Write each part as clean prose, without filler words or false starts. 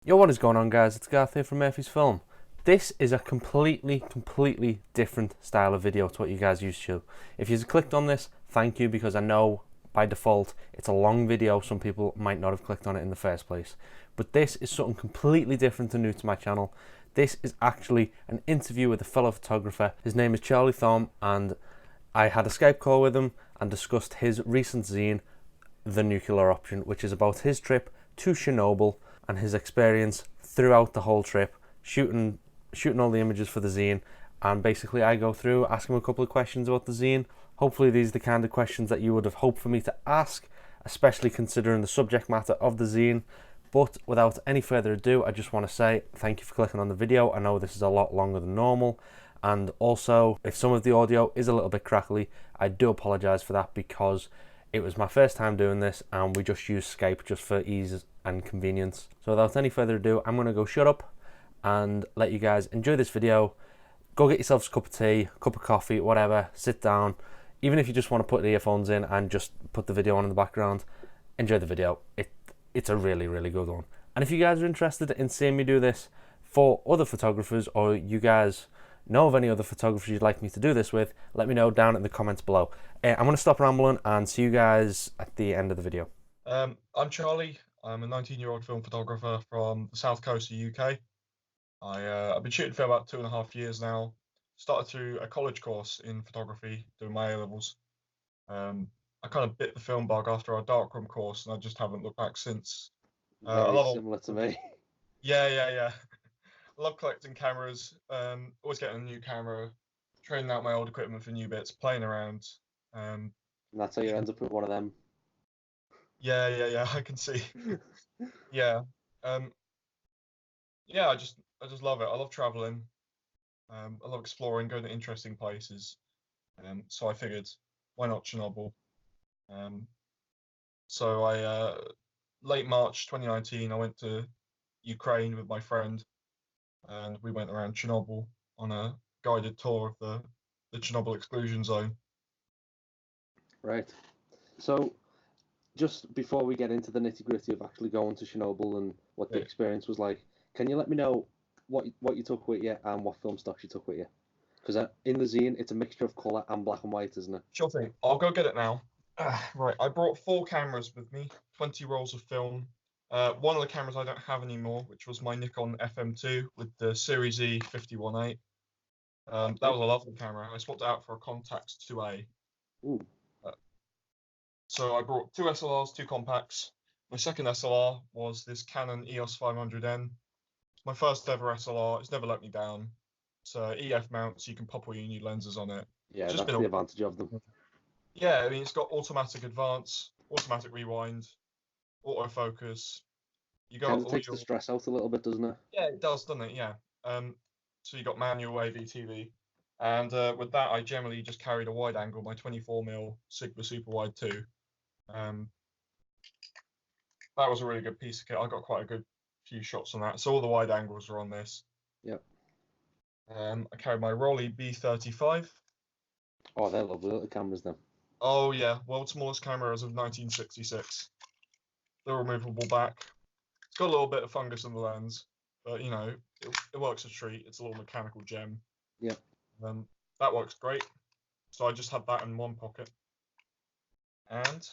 Yo, what is going on, guys? It's Garth here from Murphy's Film. This is a completely different style of video to what you guys used to. If you've clicked on this, thank you, because I know by default it's a long video. Some people might not have clicked on it in the first place. But this is something completely different and new to my channel. This is actually an interview with a fellow photographer. His name is Thom, and I had a Skype call with him and discussed his recent zine, The Nuclear Option, which is about his trip to Chernobyl and his experience throughout the whole trip, shooting all the images for the zine. And basically I go through, ask him a couple of questions about the zine. Hopefully these are the kind of questions that you would have hoped for me to ask, especially considering the subject matter of the zine. But without any further ado, I just want to say thank you for clicking on the video. I know this is a lot longer than normal, and also if some of the audio is a little bit crackly, I do apologize for that, because it was my first time doing this and we just use Skype just for ease and convenience. So without any further ado, I'm going to go shut up and let you guys enjoy this video. Go get yourselves a cup of tea, a cup of coffee, whatever, sit down. Even if you just want to put the earphones in and just put the video on in the background, enjoy the video. It's a really good one. And if you guys are interested in seeing me do this for other photographers, or you guys know of any other photographers you'd like me to do this with, let me know down in the comments below. I'm going to stop rambling and see you guys at the end of the video. I'm Charlie. I'm a 19-year-old film photographer from the south coast of the UK. I've been shooting for about 2.5 years now. Started through a college course in photography, doing my A-levels. I kind of bit the film bug after our darkroom course, and I just haven't looked back since. Very similar to me. Yeah. I love collecting cameras. Always getting a new camera, trading out my old equipment for new bits, playing around. And that's how you end up with one of them. Yeah. I can see. Yeah. I just love it. I love traveling. I love exploring, going to interesting places. So I figured, why not Chernobyl? So I late March 2019, I went to Ukraine with my friend, and we went around Chernobyl on a guided tour of the Chernobyl exclusion zone. Right. So, just before we get into the nitty-gritty of actually going to Chernobyl and what the experience was like, can you let me know what you took with you and what film stocks you took with you? Because in the zine, it's a mixture of colour and black and white, isn't it? Sure thing. I'll go get it now. Right, I brought 4 cameras with me, 20 rolls of film. One of the cameras I don't have anymore, which was my Nikon FM2 with the Series E 51.8. That was a lovely camera. I swapped it out for a Contax 2A. Ooh. So I brought 2 SLRs, 2 compacts. My second SLR was this Canon EOS 500N. It's my first ever SLR. It's never let me down. It's EF mount, so you can pop all your new lenses on it. Yeah, that's the advantage of them. Yeah, I mean, it's got automatic advance, automatic rewind, autofocus. You got It takes the stress out a little bit, doesn't it? Yeah, it does, doesn't it? Yeah. So you got manual AVTV, and with that, I generally just carried a wide angle, my 24mm Sigma Super Wide 2. That was a really good piece of kit. I got quite a good few shots on that. So all the wide angles are on this. Yep. I carried my Rolly B35. Oh, they're lovely little cameras then. Oh yeah, world's smallest camera as of 1966. The removable back. It's got a little bit of fungus in the lens, but you know, it works a treat. It's a little mechanical gem. Yeah. That works great. So I just had that in one pocket. And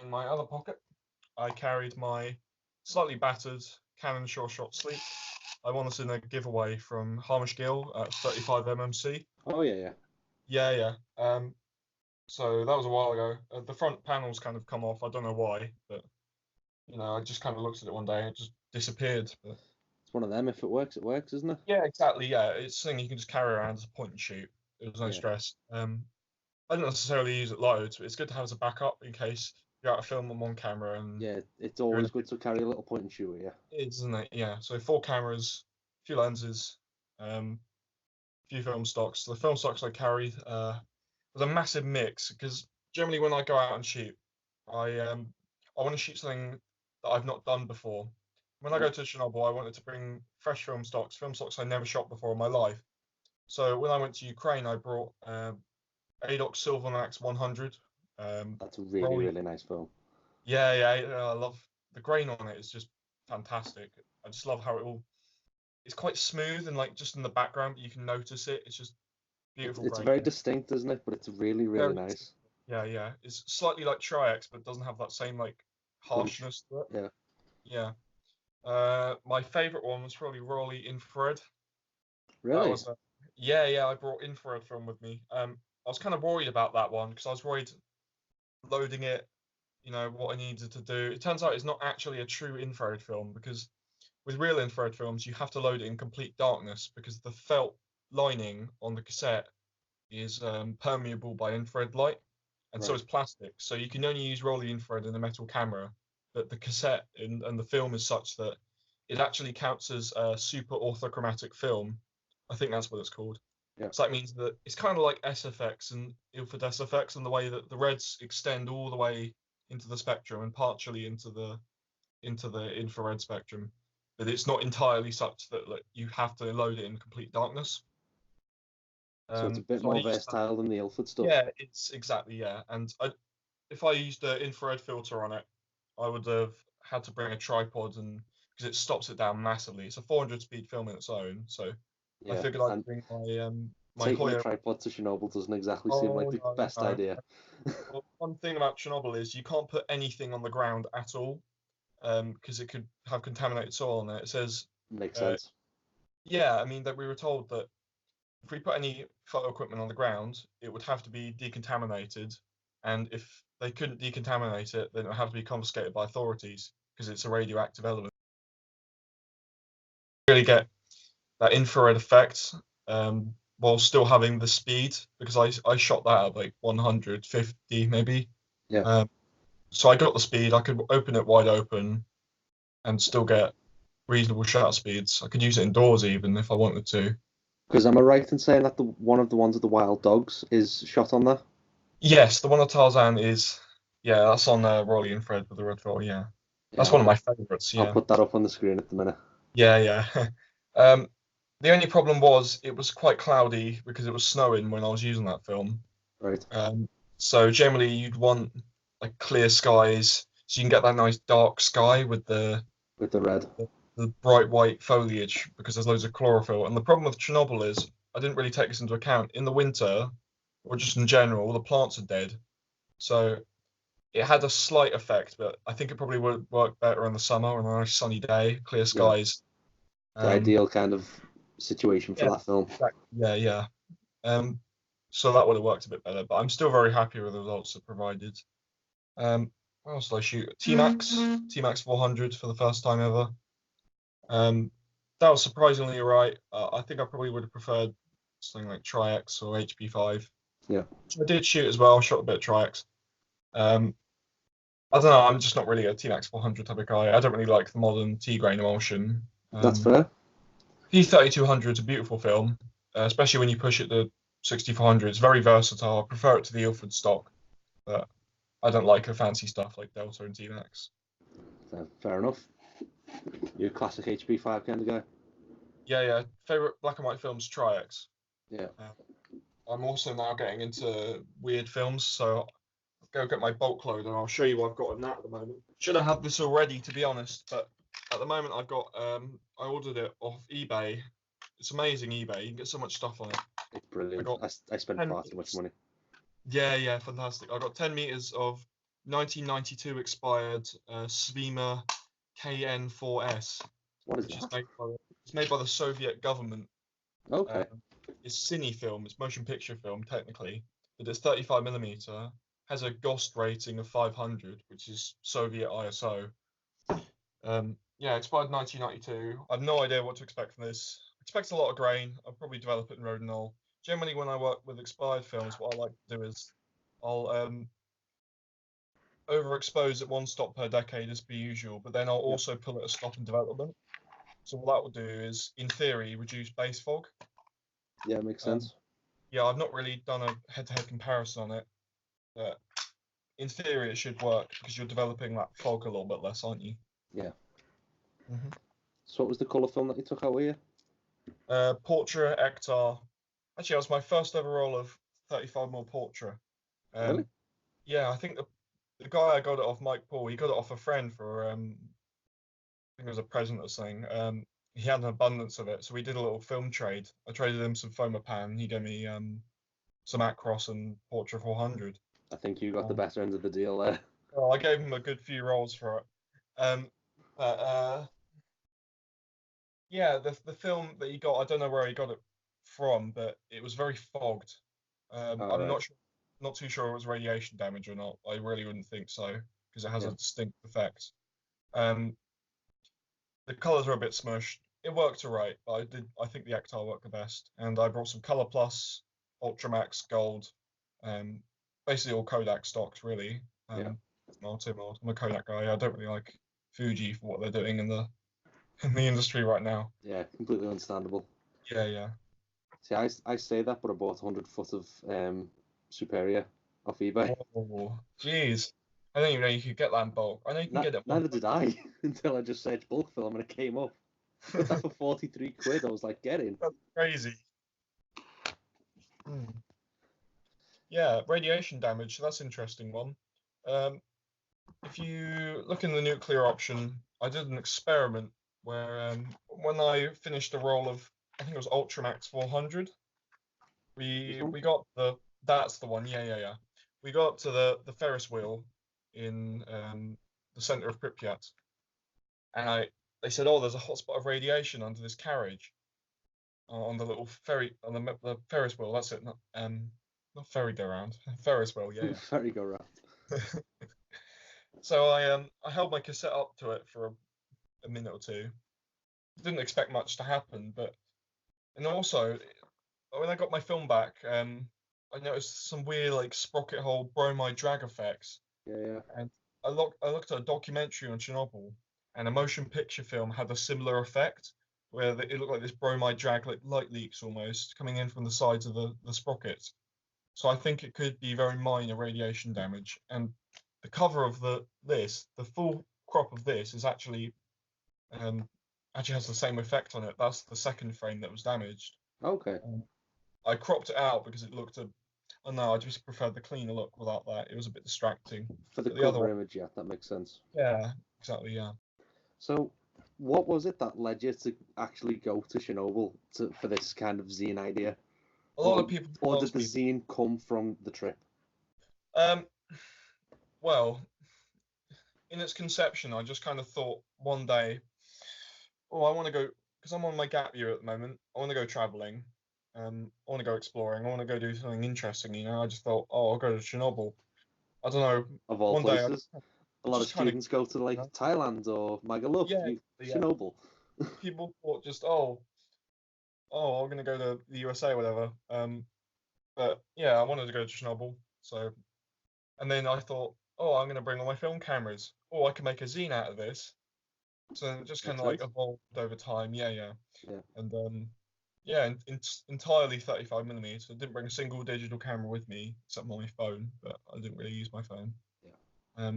in my other pocket, I carried my slightly battered Canon Sure Shot Sleek. I won this in a giveaway from Hamish Gill at 35mmc. Oh yeah. Yeah. So that was a while ago. The front panel's kind of come off. I don't know why, but you know, I just kind of looked at it one day and it just disappeared. But it's one of them. If it works, isn't it? Yeah, exactly. Yeah, it's something you can just carry around as a point and shoot. There was no stress. I don't necessarily use it loads, but it's good to have as a backup in case you're out of film on one camera. And yeah, it's always good to carry a little point and shoot. Yeah, isn't it? Yeah. So 4 cameras, a few lenses, few film stocks. The film stocks I carried was a massive mix, because generally when I go out and shoot, I want to shoot something that I've not done before. When I go to Chernobyl, I wanted to bring fresh film stocks I never shot before in my life. So when I went to Ukraine, I brought ADOX Silvermax 100. That's a really nice film. Yeah, I love the grain on it is just fantastic. I just love how it's quite smooth and like just in the background, but you can notice it. It's just beautiful. It's grain. very distinct, isn't it? But it's really, really nice. Yeah, yeah. It's slightly like Tri-X, but doesn't have that same like harshness to it. Yeah. Yeah. My favorite one was probably Rolly infrared. Really? Yeah. I brought infrared film with me. I was kind of worried about that one because I was worried loading it, what I needed to do. It turns out it's not actually a true infrared film because with real infrared films, you have to load it in complete darkness because the felt lining on the cassette is permeable by infrared light, and so is plastic. So you can only use Rolly infrared in a metal camera, but the cassette and the film is such that it actually counts as a super orthochromatic film. I think that's what it's called. Yeah. So that means that it's kind of like SFX and infrared SFX in the way that the reds extend all the way into the spectrum and partially into the infrared spectrum, but it's not entirely such that you have to load it in complete darkness. So it's a bit more versatile than the Ilford stuff. Yeah, it's exactly, yeah. And if I used an infrared filter on it, I would have had to bring a tripod because it stops it down massively. It's a 400 speed film in its own, so I figured I'd bring my taking Hoya. a tripod to Chernobyl doesn't exactly seem like the best idea. Well, one thing about Chernobyl is you can't put anything on the ground at all, because it could have contaminated soil on it. It says makes sense. Yeah, I mean that we were told that if we put any photo equipment on the ground, it would have to be decontaminated, and if they couldn't decontaminate it, then it would have to be confiscated by authorities because it's a radioactive element. Really get that infrared effect while still having the speed, because I shot that at like 150 maybe. Yeah. So I got the speed. I could open it wide open and still get reasonable shutter speeds. I could use it indoors even if I wanted to. Because am I right in saying that one of the ones of the wild dogs is shot on there? Yes, the one of Tarzan is. Yeah, that's on Rolly infrared with the red film. Yeah, that's one of my favorites. Yeah, I'll put that up on the screen at the minute. Yeah. The only problem was it was quite cloudy because it was snowing when I was using that film. Right. So generally you'd want like clear skies, so you can get that nice dark sky with the red, the bright white foliage because there's loads of chlorophyll. And the problem with Chernobyl is I didn't really take this into account. In the winter, or just in general, all the plants are dead. So it had a slight effect, but I think it probably would work better in the summer on a nice sunny day, clear skies. The ideal kind of situation for that film. Exactly. Yeah. So that would have worked a bit better, but I'm still very happy with the results it provided. What else did I shoot? T-Max 400 for the first time ever. That was surprisingly right. I think I probably would have preferred something like Tri-X or HP5. Yeah. Which I did shoot as well. I shot a bit of Tri-X. I don't know. I'm just not really a T-Max 400 type of guy. I don't really like the modern T-grain emulsion. That's fair. P3200 is a beautiful film, especially when you push it to 6400. It's very versatile. I prefer it to the Ilford stock, but I don't like the fancy stuff like Delta and T-Max. Fair enough. You're a classic HP5 kind of guy. Yeah. Favorite black and white films, Tri-X. Yeah. I'm also now getting into weird films, so I'll go get my bulk load and I'll show you what I've got in that at the moment. Should have had this already, to be honest, but at the moment I've got, I ordered it off eBay. It's amazing, eBay. You can get so much stuff on it. It's brilliant. I spent far too much money. Yeah, fantastic. I got 10 meters of 1992 expired Svema KN4S. What is that? It's made by the Soviet government. Okay. It's cine film. It's motion picture film technically, but it's 35mm. Has a GOST rating of 500, which is Soviet ISO. Expired 1992. I have no idea what to expect from this. Expect a lot of grain. I'll probably develop it in Rodinol. Generally, when I work with expired films, what I like to do is I'll overexpose at one stop per decade as per usual, but then I'll also pull it a stop in development. So what that will do is, in theory, reduce base fog. Yeah, makes sense. Yeah, I've not really done a head-to-head comparison on it, but in theory it should work because you're developing that fog a little bit less, aren't you? Yeah. Mm-hmm. So what was the colour film that you took out with you? Portra Hectare. Actually, that was my first ever roll of 35mm Portra. Really? Yeah, I think the guy I got it off, Mike Paul, he got it off a friend for I think it was a present or something. He had an abundance of it, so we did a little film trade. I traded him some Fomapan. He gave me some Acros and Portra 400. I think you got the better end of the deal there. Well, I gave him a good few rolls for it. But yeah, the film that he got, I don't know where he got it from, but it was very fogged. I'm Right. not too sure it was radiation damage or not. I really wouldn't think so because it has Yeah. a distinct effect. The colors were a bit smushed. It worked alright, but I think the Actar worked the best. And I brought some Color Plus, Ultramax Gold, basically all Kodak stocks really. Yeah. I'm a Kodak guy. I don't really like Fuji for what they're doing in the industry right now. Yeah, completely understandable. Yeah. See, I say that, but I bought 100 foot of Superior off eBay. Oh, jeez. I didn't even know you could get that in bulk. I know you can get it. Neither did I until I just searched bulk film and it came up. Got that for 43 quid. I was like, get in. That's crazy. Yeah, radiation damage. That's an interesting one. If you look in the nuclear option, I did an experiment where when I finished a roll of, I think it was Ultramax 400, we got that's the one. Yeah. We got to the Ferris wheel in the center of Pripyat, and they said, oh, there's a hotspot of radiation under this carriage on the little ferry on the Ferris wheel. That's it. Not ferry-go-round. Ferris wheel. Yeah. Ferry-go-round. So I held my cassette up to it for a minute or two. Didn't expect much to happen, and also when I got my film back, I noticed some weird like sprocket hole bromide drag effects. Yeah. And I looked at a documentary on Chernobyl, and a motion picture film had a similar effect where it looked like this bromide drag, like light leaks almost, coming in from the sides of the sprockets. So I think it could be very minor radiation damage. And the cover of the full crop of this is actually has the same effect on it. That's the second frame that was damaged. Okay. I cropped it out because it looked I just preferred the cleaner look without that. It was a bit distracting. For the cover image, yeah, that makes sense. Yeah, exactly, yeah. So, what was it that led you to actually go to Chernobyl for this kind of zine idea? A lot of people. Or did the zine come from the trip? Well, in its conception, I just kind of thought one day, oh, I want to go, because I'm on my gap year at the moment. I want to go traveling. I want to go exploring. I want to go do something interesting. I just thought, oh, I'll go to Chernobyl. I don't know. Of all places, a lot of students go to like Thailand or Magaluf. Chernobyl. People thought just, oh, I'm going to go to the USA or whatever. But yeah, I wanted to go to Chernobyl. So, and then I thought, oh, I'm going to bring all my film cameras. Oh, I can make a zine out of this. So it just kind of like evolved over time. Yeah. And entirely 35mm. I didn't bring a single digital camera with me except my phone, but I didn't really use my phone. Yeah.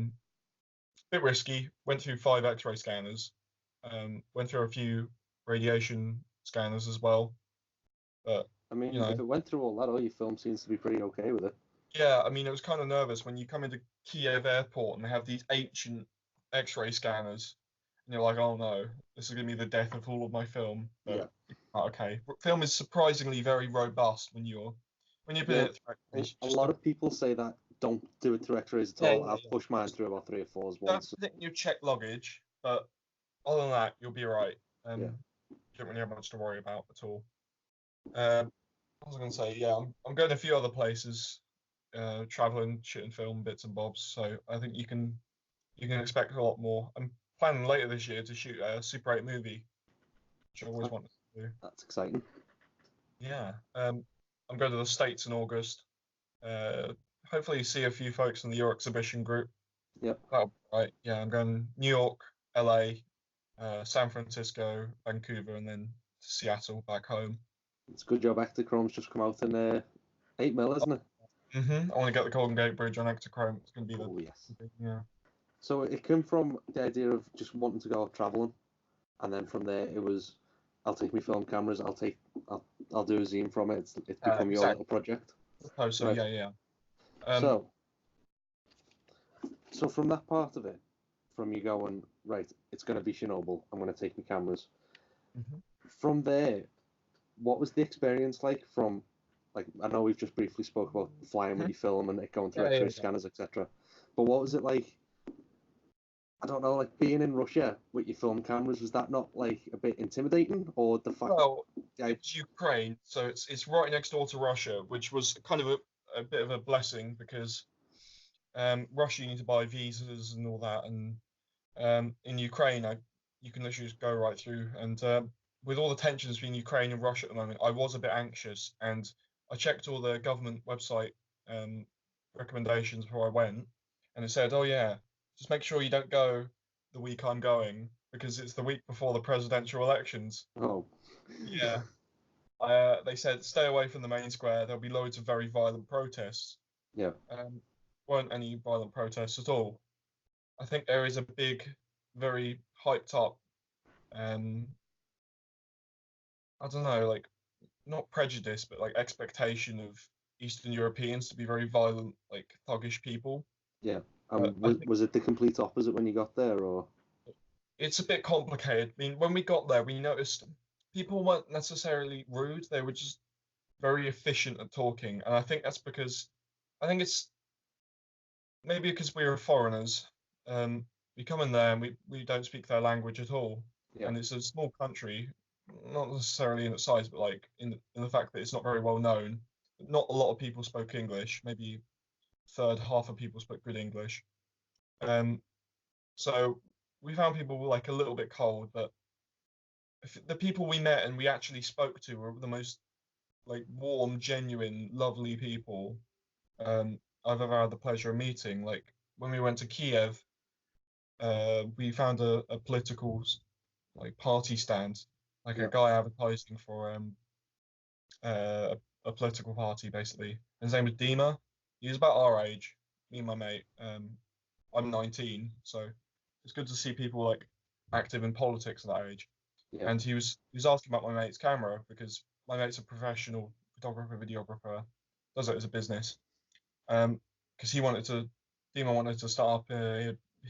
Bit risky. Went through 5 X-ray scanners. Went through a few radiation scanners as well. But I mean, if it went through all that, all your film seems to be pretty okay with it. Yeah, I mean, it was kind of nervous when you come into Kiev airport and they have these ancient X-ray scanners, and you're like, oh no, this is gonna be the death of all of my film. But, okay, film is surprisingly very robust when you put it through X-rays. A lot of people say that don't do it through X-rays at all. I've pushed mine through about 3 or 4s once. You check luggage, but other than that, you'll be right. You don't really have much to worry about at all. What was I going to say? Yeah, I'm going to a few other places, traveling, shooting film bits and bobs. So I think you can expect a lot more. I'm planning later this year to shoot a Super 8 movie, which I always wanted to do. That's exciting. Yeah, I'm going to the States in August. Hopefully see a few folks in the Your Exhibition group. Yep. Right. Yeah, I'm going New York, LA, San Francisco, Vancouver, and then Seattle back home. It's a good job Ektachrome's just come out in 8mm, isn't it? I want to get the Golden Gate Bridge on Ektachrome. It's going to be yeah. So it came from the idea of just wanting to go out traveling, and then from there it was, I'll take my film cameras, I'll do a zine from it. It's become your little project. Oh, so right. Yeah. So So from that part of it, from you going, right, it's going to be Chernobyl, I'm going to take my cameras. Mm-hmm. From there, what was the experience like from, like, I know we've just briefly spoke about flying with your film and it going through X-ray scanners, etc. But what was it like, I don't know, like being in Russia with your film cameras, was that not like a bit intimidating, or the fact? Well, it's Ukraine, so it's right next door to Russia, which was kind of a bit of a blessing because Russia, you need to buy visas and all that, and in Ukraine, you can literally just go right through. And with all the tensions between Ukraine and Russia at the moment, I was a bit anxious, and I checked all the government website recommendations before I went, and it said, "Oh yeah, just make sure you don't go the week I'm going because it's the week before the presidential elections." Oh, Yeah. They said stay away from the main square. There'll be loads of very violent protests. yeah, Weren't any violent protests at all. I think there is a big, very hyped up, um, I don't know, like not prejudice, but like expectation of Eastern Europeans to be very violent, like thuggish people. yeah. But I think Was it the complete opposite when you got there, or? it's a bit complicated. I mean, when we got there, we noticed people weren't necessarily rude. They were just very efficient at talking, and I think that's because I think it's maybe because we were foreigners. We come in there and we don't speak their language at all, Yeah, and it's a small country, not necessarily in its size, but like in the fact that it's not very well known. Not a lot of people spoke English. Maybe third half of people spoke good English. Um, so we found people were like a little bit cold, but the people we met and we actually spoke to were the most like warm, genuine, lovely people I've ever had the pleasure of meeting. Like when we went to Kiev, we found a political like party stand, like yeah, a guy advertising for uh, a political party basically. And his name was Dima. He was about our age, me and my mate. I'm 19, so it's good to see people like active in politics at that age. yeah, And he was asking about my mate's camera because my mate's a professional photographer, videographer, does it as a business. Because Dima wanted to start up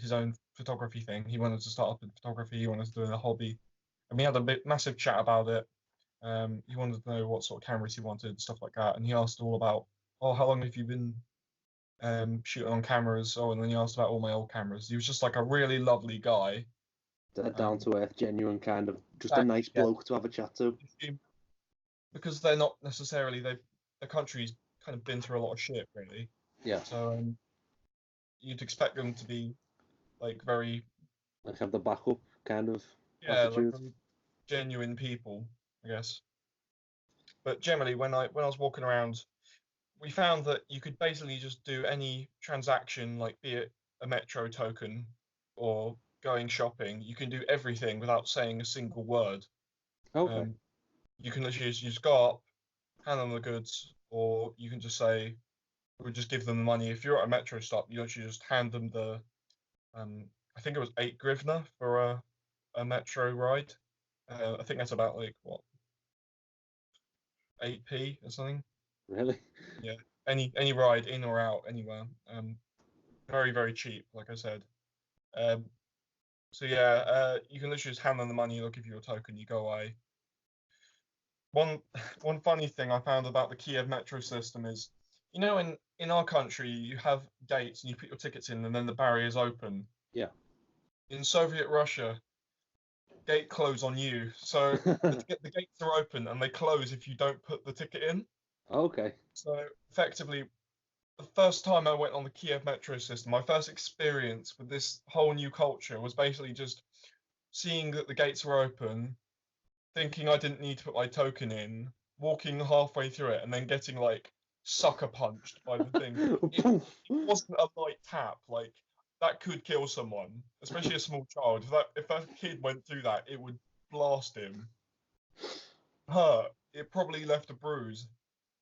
his own photography thing. He wanted to start up in photography. He wanted to do a hobby, and we had a massive chat about it. He wanted to know what sort of cameras he wanted, stuff like that, and he asked all about, oh, how long have you been shooting on cameras? Oh, and then he asked about all my old cameras. He was just like a really lovely guy. down to earth, genuine kind of, just a Exactly, nice yeah. bloke to have a chat to. Because they're not necessarily the country's kind of been through a lot of shit, really. Yeah, So you'd expect them to be like very like have the backup kind of yeah, like attitude. very genuine people, I guess. But generally, when I was walking around, we found that you could basically just do any transaction, like be it a metro token or going shopping. You can do everything without saying a single word. Okay, You can literally just go up, hand them the goods, or you can just say, we just give them the money. If you're at a metro stop, you actually just hand them the, I think it was 8 hryvnia for a metro ride. I think that's about like what 8p or something. really? Yeah, any ride in or out anywhere. Very very cheap, like I said. Um, so yeah, you can literally just hand them the money. They'll give you a token. You go away. One one funny thing I found about the Kiev metro system is, in our country you have gates and you put your tickets in and then the barriers open. Yeah. In Soviet Russia, gate close on you. So the gates are open and they close if you don't put the ticket in. Okay. So effectively, the first time I went on the Kiev metro system, my first experience with this whole new culture was basically just seeing that the gates were open, thinking I didn't need to put my token in, walking halfway through it, and then getting like sucker punched by the thing. It wasn't a light tap. Like that could kill someone, especially a if that kid went through that, it would blast him. Hurt. It probably left a bruise.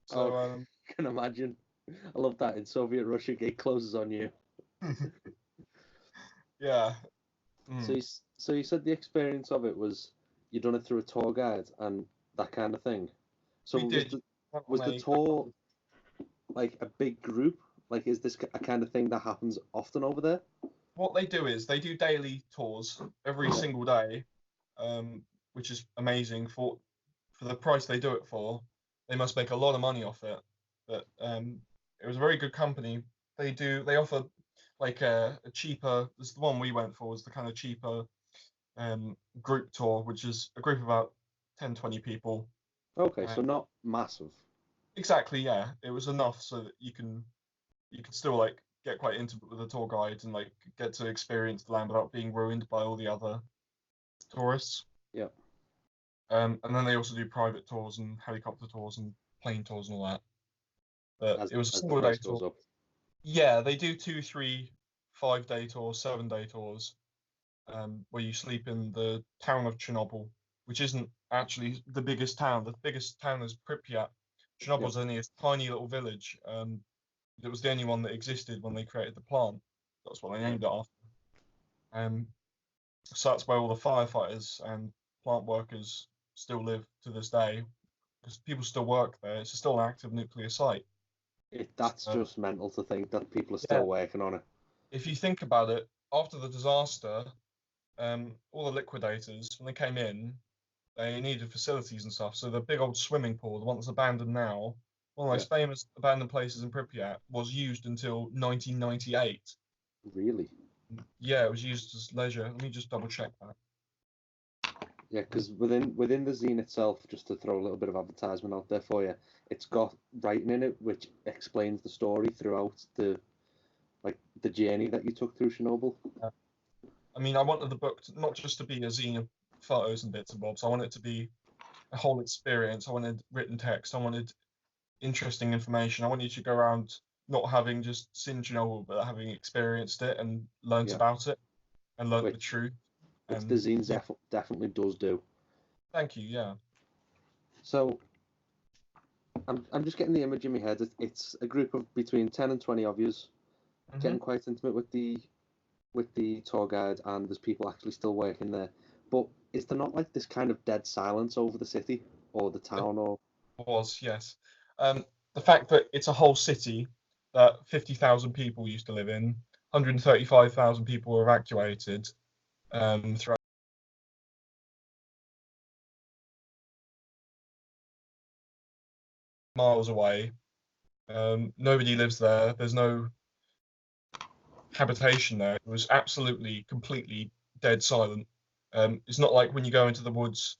So I can imagine. I love that in Soviet Russia, gate closes on you. yeah. So you said the experience of it was you done it through a tour guide and that kind of thing. So We did. was the tour like a big group Like, is this a kind of thing that happens often over there? What they do is they do daily tours every single day, which is amazing for the price they do it for. They must make a lot of money off it. But it was a very good company. They offer like a cheaper. This is the one we went for, was the kind of cheaper group tour, which is a group of about 10, 20 people. Okay, so not massive. Exactly, yeah. It was enough so that you can still like get quite intimate with the tour guide and like get to experience the land without being ruined by all the other tourists. Yeah. And then they also do private tours and helicopter tours and plane tours and all that. But it was a As the single day price tour. goes up. Yeah, they do 2, 3, 5-day tours, 7-day tours, where you sleep in the town of Chernobyl, which isn't actually the biggest town. The biggest town is Pripyat. Chernobyl's only a tiny little village. It was the only one that existed when they created the plant. That's what they named it after. So that's where all the firefighters and plant workers still live to this day, because people still work there. It's still an active nuclear site. That's just mental to think that people are Yeah. still working on it. If you think about it, after the disaster, all the liquidators, when they came in, they needed facilities and stuff. So the big old swimming pool, the one that's abandoned now, one of those famous abandoned places in Pripyat, was used until 1998. Really? Yeah, it was used as leisure. Let me just double check that. Yeah, because within the zine itself, just to throw a little bit of advertisement out there for you, it's got writing in it which explains the story throughout the journey that you took through Chernobyl. I mean, I wanted the book not just to be a zine of photos and bits and bobs. I wanted it to be a whole experience. I wanted written text. I wanted interesting information. I wanted you to go around not having just seen Chernobyl, but having experienced it and learnt about it and learnt the truth. Which the zine definitely does do. Thank you. Yeah. So I'm just getting the image in my head. It's a group of between 10 and 20 of yous getting quite intimate with the tour guide, and there's people actually still working there. But is there not like this kind of dead silence over the city or the town? Or was, yes. The fact that it's a whole city that 50,000 people used to live in, 135,000 people were evacuated throughout miles away. Nobody lives there. There's no habitation there. It was absolutely, completely dead silent. It's not like when you go into the woods.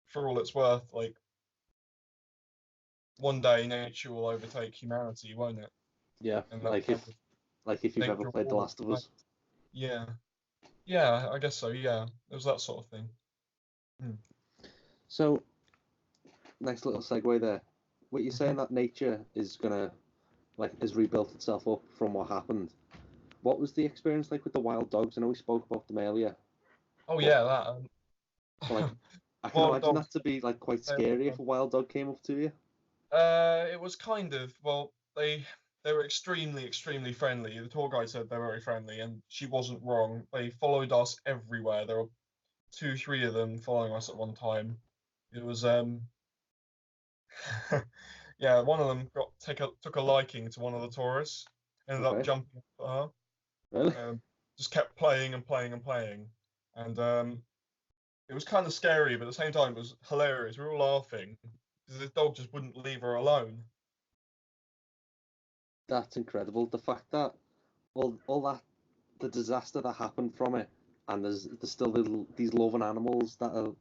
For all it's worth, like one day nature will overtake humanity, won't it? yeah, And like if you've ever played The Last of Us. Yeah, yeah, I guess so. Yeah, it was that sort of thing. So, nice little segue there. What you're saying that nature is gonna has rebuilt itself up from what happened. What was the experience like with the wild dogs? I know we spoke about them earlier. Oh yeah, that. Like, I can Wild imagine dogs. that to be like quite scary if a wild dog came up to you. It was kind of, well, they were extremely, extremely friendly. The tour guide said they were very friendly, and she wasn't wrong. They followed us everywhere. There were 2, 3 of them following us at one time. It was yeah, one of them took a liking to one of the tourists, ended up jumping at her. Really? Just kept playing and playing and playing, and it was kind of scary, but at the same time it was hilarious. We were all laughing because this dog just wouldn't leave her alone. That's incredible. The fact that all that the disaster that happened from it, and there's still these loving animals that are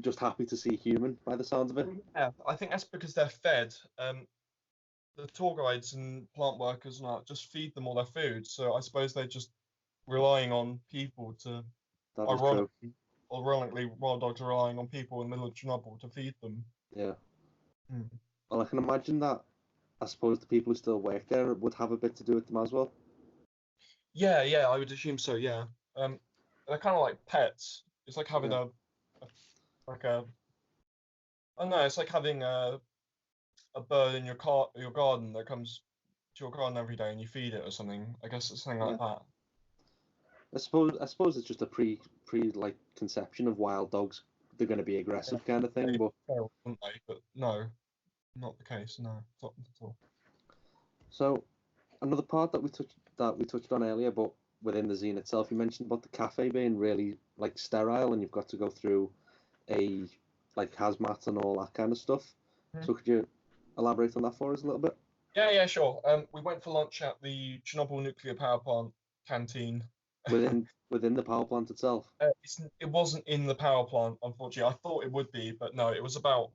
just happy to see human by the sounds of it. Yeah, I think that's because they're fed. The tour guides and plant workers and that just feed them all their food. So I suppose they're just relying on people to That is true. Ironically, wild dogs are relying on people in the middle of Chernobyl to feed them. Yeah. Hmm. Well, I can imagine that. I suppose the people who still work there would have a bit to do with them as well. Yeah, yeah, I would assume so. Yeah. They're kind of like pets. It's like having Yeah. like a I don't know. It's like having a bird in your garden that comes to your garden every day and you feed it or something. I guess it's something like that. I suppose it's just a pre like conception of wild dogs. They're going to be aggressive kind of thing, but Feral, wouldn't they? But no, not the case. No, not at all. so another part that we touched on earlier, but within the zine itself, you mentioned about the cafe being really like sterile, and you've got to go through a like hazmat and all that kind of stuff. Hmm. So could you elaborate on that for us a little bit? Yeah, sure. We went for lunch at the Chernobyl nuclear power plant canteen. Within the power plant itself? It wasn't in the power plant, unfortunately. I thought it would be, but no, it was about,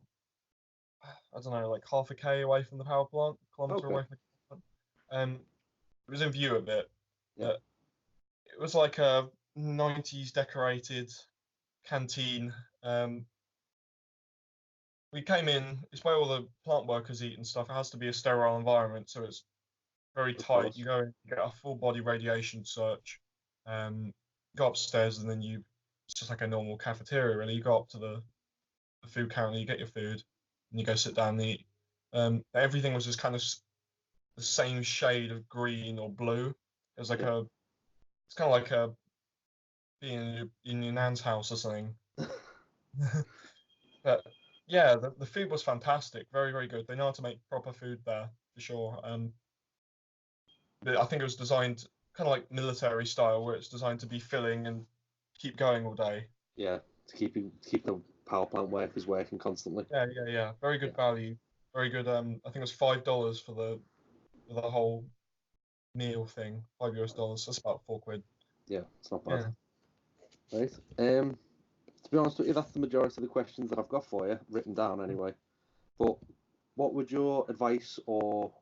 I don't know, like half a K away from the power plant, kilometer Okay. away from the power plant. It was in view of it, Yeah. but it was like a 90s decorated canteen. We came in, it's where all the plant workers eat and stuff. It has to be a sterile environment, so it's very Of tight. course. You go in, you get a full body radiation search, go upstairs, and then it's just like a normal cafeteria, really. You go up to the food counter, you get your food, and you go sit down and eat. Everything was just kind of the same shade of green or blue. It was like Yeah. it's kind of like being in your nan's house or something. But yeah, the food was fantastic, very very good. They know how to make proper food there for sure. But I think it was designed kind of like military style, where it's designed to be filling and keep going all day. Yeah, to keep the power plant workers working constantly. Yeah. Very good value. Very good. I think it was $5 for the whole meal thing. $5 US. That's about £4. Yeah, it's not bad. Yeah. Right. To be honest with you, that's the majority of the questions that I've got for you, written down anyway. But what would your advice or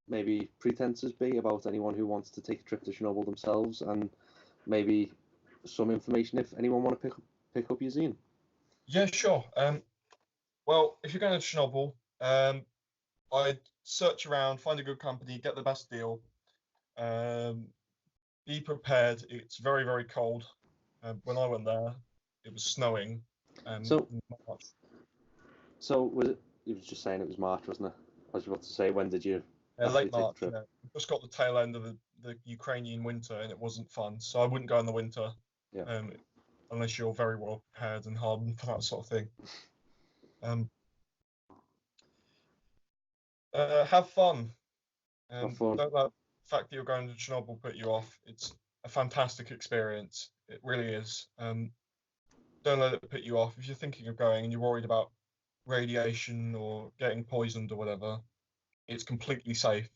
maybe pretenses be about anyone who wants to take a trip to Chernobyl themselves, and maybe some information if anyone want to pick up your zine? Yeah, sure. Well, if you're going to Chernobyl, I'd search around, find a good company, get the best deal. Be prepared. It's very, very cold. When I went there, it was snowing. So, in March. so was it? You was just saying it was March, wasn't it? I was about to say, when did you actually Late take the March. trip? Yeah. Just got the tail end of the Ukrainian winter, and it wasn't fun. So I wouldn't go in the winter. Yeah. Unless you're very well prepared and hardened for that sort of thing. Have fun. Have fun. Don't let the fact that you're going to Chernobyl put you off. It's a fantastic experience. It really is. Don't let it put you off. If you're thinking of going and you're worried about radiation or getting poisoned or whatever, it's completely safe.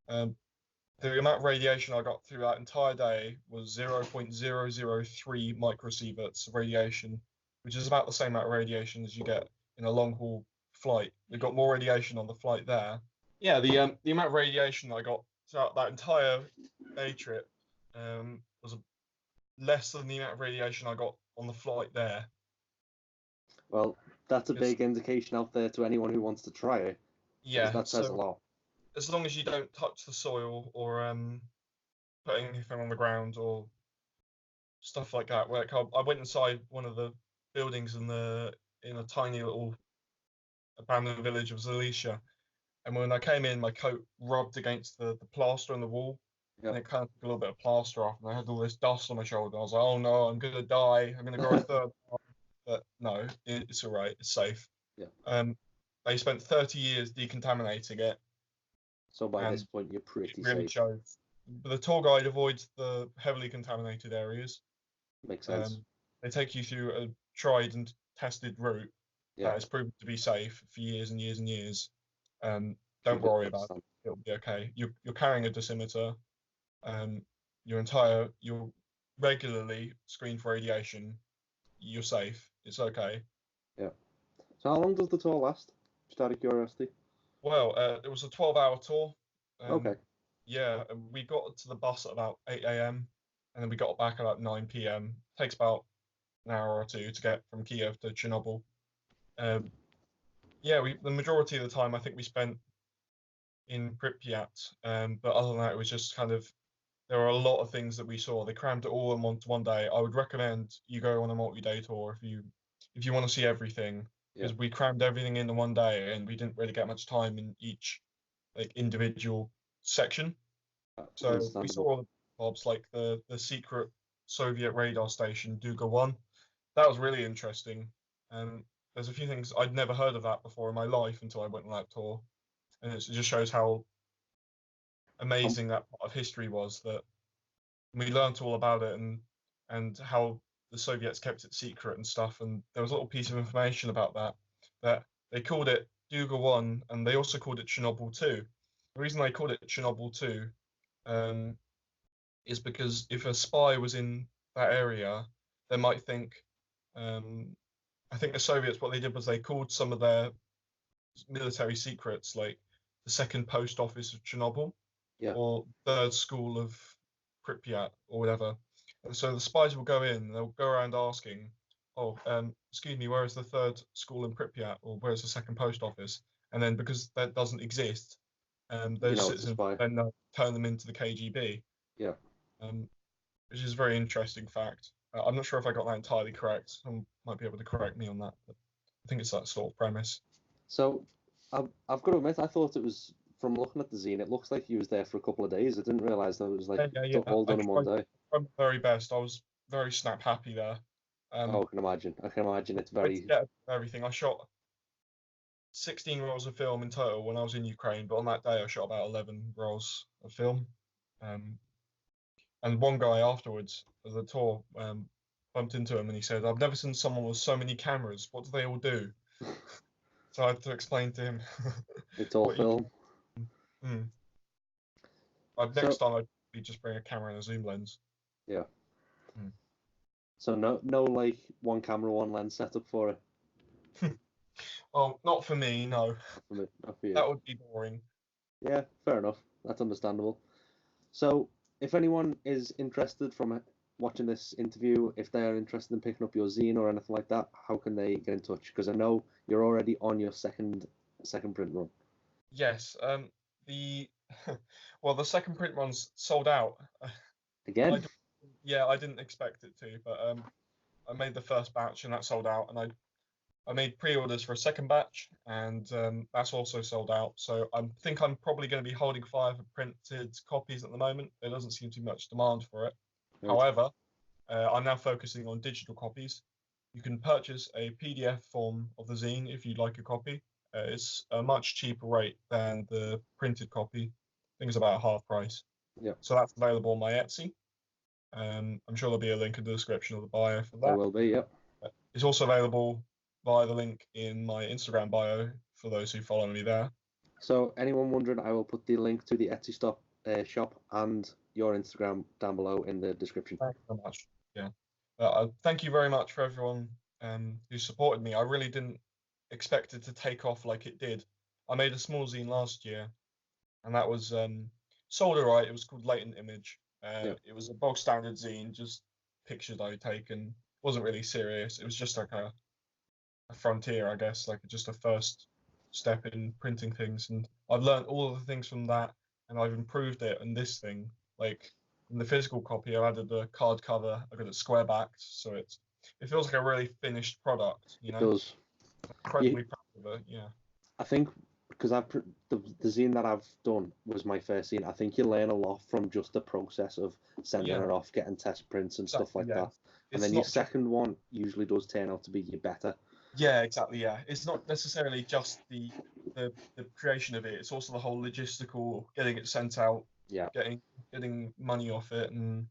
The amount of radiation I got through that entire day was 0.003 microsieverts of radiation, which is about the same amount of radiation as you get in a long haul flight. We got more radiation on the flight there. Yeah, the amount of radiation I got throughout that entire day trip was less than the amount of radiation I got on the flight there. Well, that's a big indication out there to anyone who wants to try it. Yeah, that says a lot. As long as you don't touch the soil or put anything on the ground or stuff like that. Like I went inside one of the buildings in a tiny little abandoned village of Zalicia, and when I came in, my coat rubbed against the plaster on the wall, and it kind of took a little bit of plaster off, and I had all this dust on my shoulder. I was like, oh no, I'm gonna die. I'm gonna grow a third arm. But no, it's all right. It's safe. Yeah. They spent 30 years decontaminating it. So by this point, you're pretty really safe. shows. But the tour guide avoids the heavily contaminated areas. Makes sense. They take you through a tried and tested route that has proven to be safe for years and years and years. Don't worry about it. It'll be okay. You're carrying a dosimeter. You're regularly screened for radiation. You're safe. It's okay. Yeah. So how long does the tour last? Just out of curiosity. Well, it was a 12-hour tour. Okay. Yeah, and we got to the bus at about 8 a.m. and then we got back at about 9 p.m. Takes about an hour or two to get from Kiev to Chernobyl. Yeah, the majority of the time I think we spent in Pripyat, but other than that, it was just kind of, there were a lot of things that we saw. They crammed it all in one day. I would recommend you go on a multi-day tour if you want to see everything, because we crammed everything into one day and we didn't really get much time in each like individual section. So we saw all the bobs, like the secret Soviet radar station Duga-1. That was really interesting. There's a few things I'd never heard of that before in my life until I went on that tour, and it just shows how amazing that part of history was, that we learnt all about it, and how the Soviets kept it secret and stuff. And there was a little piece of information about that they called it Duga-1, and they also called it Chernobyl 2. The reason they called it Chernobyl 2 is because if a spy was in that area, they might think. I think the Soviets, what they did was they called some of their military secrets, like the second post office of Chernobyl, or third school of Pripyat, or whatever. And so the spies will go in, they'll go around asking, "Oh, excuse me, where is the third school in Pripyat, or where's the second post office?" And then because that doesn't exist, those citizens then turn them into the KGB. Yeah. Which is a very interesting fact. I'm not sure if I got that entirely correct. Someone might be able to correct me on that, but I think it's that sort of premise. So, I've got to admit, I thought it was, from looking at the zine, it looks like he was there for a couple of days. I didn't realise that it was like all done in one day. I tried my very best. I was very snap happy there. I can imagine. I can imagine it's very. Everything. I shot 16 rolls of film in total when I was in Ukraine, but on that day I shot about 11 rolls of film. And one guy afterwards, as a tour, bumped into him and he said, "I've never seen someone with so many cameras. What do they all do?" So I had to explain to him. It's all film. Next time I'd just bring a camera and a zoom lens. Yeah. So no like one camera, one lens setup for it. Well, not for me, no. Not for you. That would be boring. Yeah, fair enough. That's understandable. So, if anyone is interested from watching this interview, if they're interested in picking up your zine or anything like that, how can they get in touch? Because I know you're already on your second print run. Yes. The second print run's sold out. Again? I didn't expect it to, but I made the first batch and that sold out, and I made pre-orders for a second batch, and that's also sold out. So I think I'm probably going to be holding fire for printed copies at the moment. There doesn't seem to be much demand for it. Right. However, I'm now focusing on digital copies. You can purchase a PDF form of the zine if you'd like a copy. It's a much cheaper rate than the printed copy. I think it's about half price. Yeah. So that's available on my Etsy. I'm sure there'll be a link in the description of the bio for that. There will be, yep. It's also available via the link in my Instagram bio for those who follow me there. So anyone wondering, I will put the link to the Etsy shop and your Instagram down below in the description. Thank you very much. Yeah. Thank you very much for everyone who supported me. I really didn't expect it to take off like it did. I made a small zine last year, and that was sold alright. It was called Latent Image. It was a bog standard zine, just pictures I'd taken. It wasn't really serious. It was just like a frontier, I guess, like just a first step in printing things. And I've learned all of the things from that, and I've improved it. And this thing, like in the physical copy, I added the card cover. I got it square backed, so it feels like a really finished product. You know, it does. Incredibly proud of it. Yeah. I think because the zine that I've done was my first zine. I think you learn a lot from just the process of sending it off, getting test prints and stuff like that. And then your second one usually does turn out to be your better. Yeah, exactly. Yeah, it's not necessarily just the creation of it. It's also the whole logistical, getting it sent out, getting money off it, and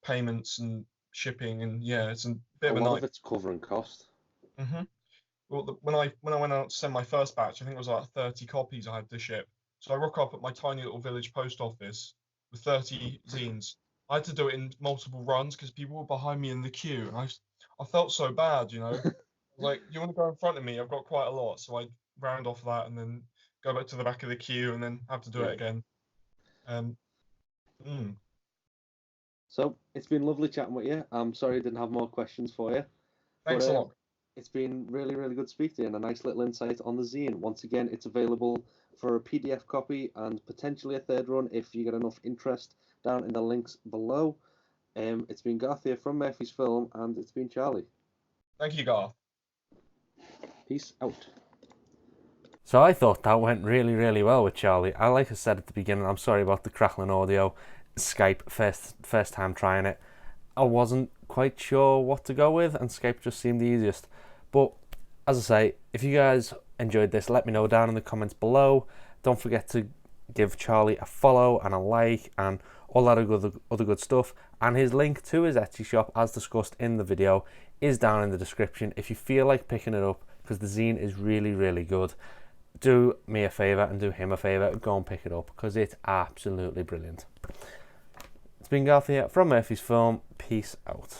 payments and shipping, and it's a bit of a lot of it's covering cost. Well, when I went out to send my first batch, I think it was like 30 copies I had to ship. So I rock up at my tiny little village post office with 30 zines. I had to do it in multiple runs because people were behind me in the queue, and I felt so bad, you know. Like, you want to go in front of me? I've got quite a lot, so I'd round off that and then go back to the back of the queue and then have to do it again. So it's been lovely chatting with you. I'm sorry I didn't have more questions for you. Thanks a lot. It's been really, really good to speak to you and a nice little insight on the zine. Once again, it's available for a PDF copy and potentially a third run if you get enough interest down in the links below. It's been Garth here from Murphy's Film, and it's been Charlie. Thank you, Garth. Peace out. So I thought that went really, really well with Charlie. Like I said at the beginning, I'm sorry about the crackling audio. Skype, first time trying it. I wasn't quite sure what to go with, and Skype just seemed the easiest. But as I say, if you guys enjoyed this, let me know down in the comments below. Don't forget to give Charlie a follow and a like and all that other good stuff. And his link to his Etsy shop, as discussed in the video, is down in the description if you feel like picking it up, because the zine is really, really good. Do me a favour and do him a favour, go and pick it up, because it's absolutely brilliant. It's been Garth here from Murphy's Film. Peace out.